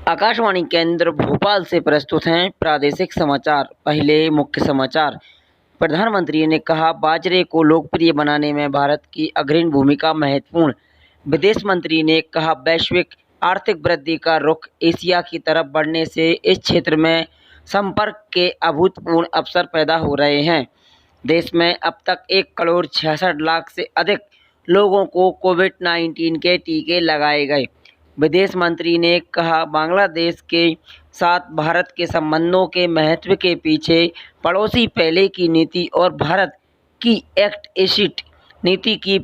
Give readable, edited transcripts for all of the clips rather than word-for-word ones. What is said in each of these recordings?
आकाशवाणी केंद्र भोपाल से प्रस्तुत हैं प्रादेशिक समाचार। पहले मुख्य समाचार। प्रधानमंत्री ने कहा, बाजरे को लोकप्रिय बनाने में भारत की अग्रणी भूमिका महत्वपूर्ण। विदेश मंत्री ने कहा, वैश्विक आर्थिक वृद्धि का रुख एशिया की तरफ बढ़ने से इस क्षेत्र में संपर्क के अभूतपूर्व अवसर पैदा हो रहे हैं। देश में अब तक 1,66,00,000 से अधिक लोगों को कोविड-19 के टीके लगाए गए। विदेश मंत्री ने कहा, बांग्लादेश के साथ भारत के संबंधों के महत्व के पीछे पड़ोसी पहले की नीति और भारत की एक्ट ईस्ट नीति की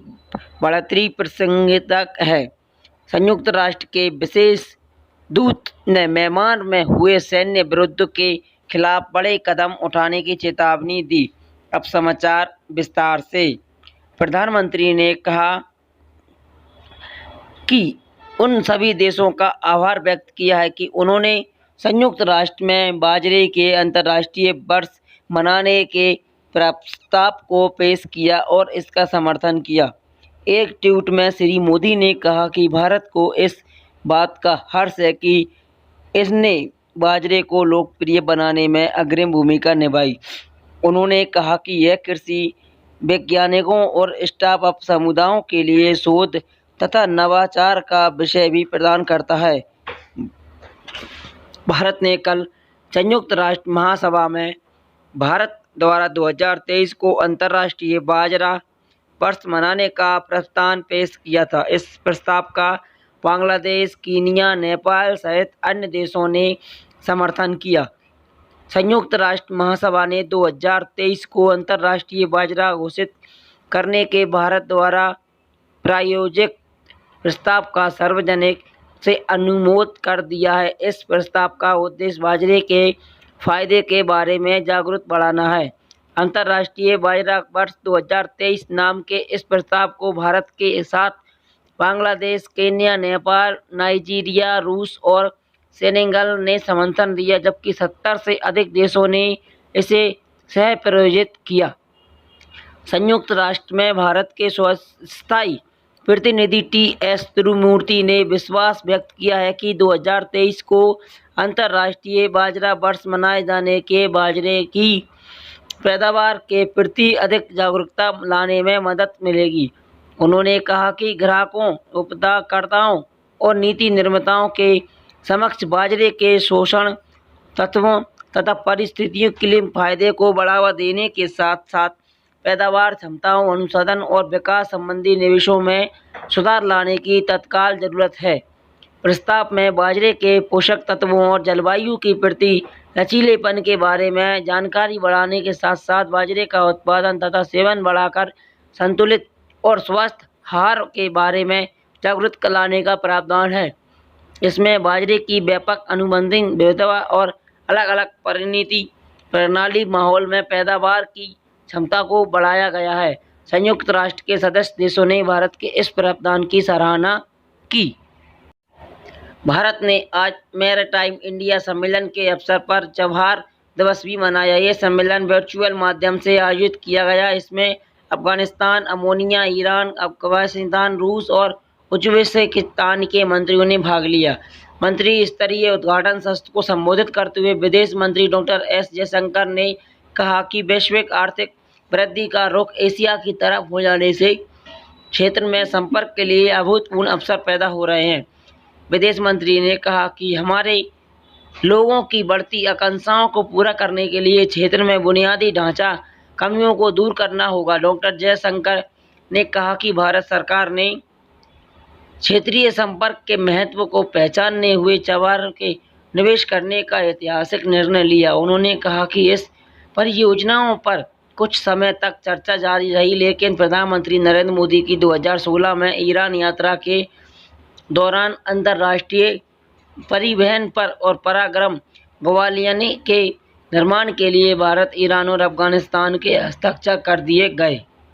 बढ़ती प्रासंगिकता है। संयुक्त राष्ट्र के विशेष दूत ने म्यांमार में हुए सैन्य विरोध के खिलाफ बड़े कदम उठाने की चेतावनी दी। अब समाचार विस्तार से। प्रधानमंत्री ने कहा कि उन सभी देशों का आभार व्यक्त किया है कि उन्होंने संयुक्त राष्ट्र में बाजरे के अंतर्राष्ट्रीय वर्ष मनाने के प्रस्ताव को पेश किया और इसका समर्थन किया। एक ट्वीट में श्री मोदी ने कहा कि भारत को इस बात का हर्ष है कि इसने बाजरे को लोकप्रिय बनाने में अग्रणी भूमिका निभाई। उन्होंने कहा कि यह कृषि वैज्ञानिकों और स्टार्टअप समुदायों के लिए शोध तथा नवाचार का विषय भी प्रदान करता है। भारत ने कल संयुक्त राष्ट्र महासभा में भारत द्वारा 2023 को अंतर्राष्ट्रीय बाजरा वर्ष मनाने का प्रस्ताव पेश किया था। इस प्रस्ताव का बांग्लादेश, कीनिया, नेपाल सहित अन्य देशों ने समर्थन किया। संयुक्त राष्ट्र महासभा ने 2023 को अंतर्राष्ट्रीय बाजरा घोषित करने के भारत द्वारा प्रायोजित प्रस्ताव का सार्वजनिक से अनुमोदन कर दिया है। इस प्रस्ताव का उद्देश्य बाजरे के फायदे के बारे में जागरूकता बढ़ाना है। अंतर्राष्ट्रीय बाजरा वर्ष 2023 नाम के इस प्रस्ताव को भारत के साथ बांग्लादेश, केन्या, नेपाल, नाइजीरिया, रूस और सेनेगल ने समर्थन दिया, जबकि 70 से अधिक देशों ने इसे सह प्रायोजित किया। संयुक्त राष्ट्र में भारत के स्थायी प्रतिनिधि टी.एस. तिरुमूर्ति ने विश्वास व्यक्त किया है कि 2023 को अंतर्राष्ट्रीय बाजरा वर्ष मनाए जाने के बाजरे की पैदावार के प्रति अधिक जागरूकता लाने में मदद मिलेगी। उन्होंने कहा कि ग्राहकों, उत्पादकर्ताओं और नीति निर्माताओं के समक्ष बाजरे के पोषण तत्वों तथा पारिस्थितिकी के लिए फायदे को बढ़ावा देने के साथ साथ पैदावार क्षमताओं, अनुसंधान और विकास संबंधी निवेशों में सुधार लाने की तत्काल जरूरत है। प्रस्ताव में बाजरे के पोषक तत्वों और जलवायु के प्रति लचीलेपन के बारे में जानकारी बढ़ाने के साथ साथ बाजरे का उत्पादन तथा सेवन बढ़ाकर संतुलित और स्वस्थ आहार के बारे में जागरूकता लाने का प्रावधान है। इसमें बाजरे की व्यापक अनुबंधित विविधता और अलग अलग परिणति प्रणाली माहौल में पैदावार की क्षमता को बढ़ाया गया है। संयुक्त राष्ट्र के सदस्य देशों ने भारत के इस प्रावधान की सराहना की। भारत ने आज मैरीटाइम इंडिया सम्मेलन के अवसर पर जवाहर दिवस भी मनाया। ये सम्मेलन वर्चुअल माध्यम से आयोजित किया गया। इसमें अफगानिस्तान, अमोनिया, ईरान, अफगानिस्तान, रूस और उज्बेकिस्तान के मंत्रियों ने भाग लिया। मंत्री स्तरीय उद्घाटन सत्र को संबोधित करते हुए विदेश मंत्री डॉक्टर एस जयशंकर ने कहा कि वैश्विक आर्थिक वृद्धि का रुख एशिया की तरफ हो जाने से क्षेत्र में संपर्क के लिए अभूतपूर्व अवसर पैदा हो रहे हैं। विदेश मंत्री ने कहा कि हमारे लोगों की बढ़ती आकांक्षाओं को पूरा करने के लिए क्षेत्र में बुनियादी ढांचा कमियों को दूर करना होगा। डॉक्टर जयशंकर ने कहा कि भारत सरकार ने क्षेत्रीय संपर्क के महत्व को पहचानने हुए चौबार के निवेश करने का ऐतिहासिक निर्णय लिया। उन्होंने कहा कि इस परियोजनाओं पर कुछ समय तक चर्चा जारी रही, लेकिन प्रधानमंत्री नरेंद्र मोदी की 2016 में ईरान यात्रा के दौरान अंतर्राष्ट्रीय परिवहन पर और पराक्रम ग्वालियन के निर्माण के लिए भारत, ईरान और अफगानिस्तान के हस्ताक्षर कर दिए गए।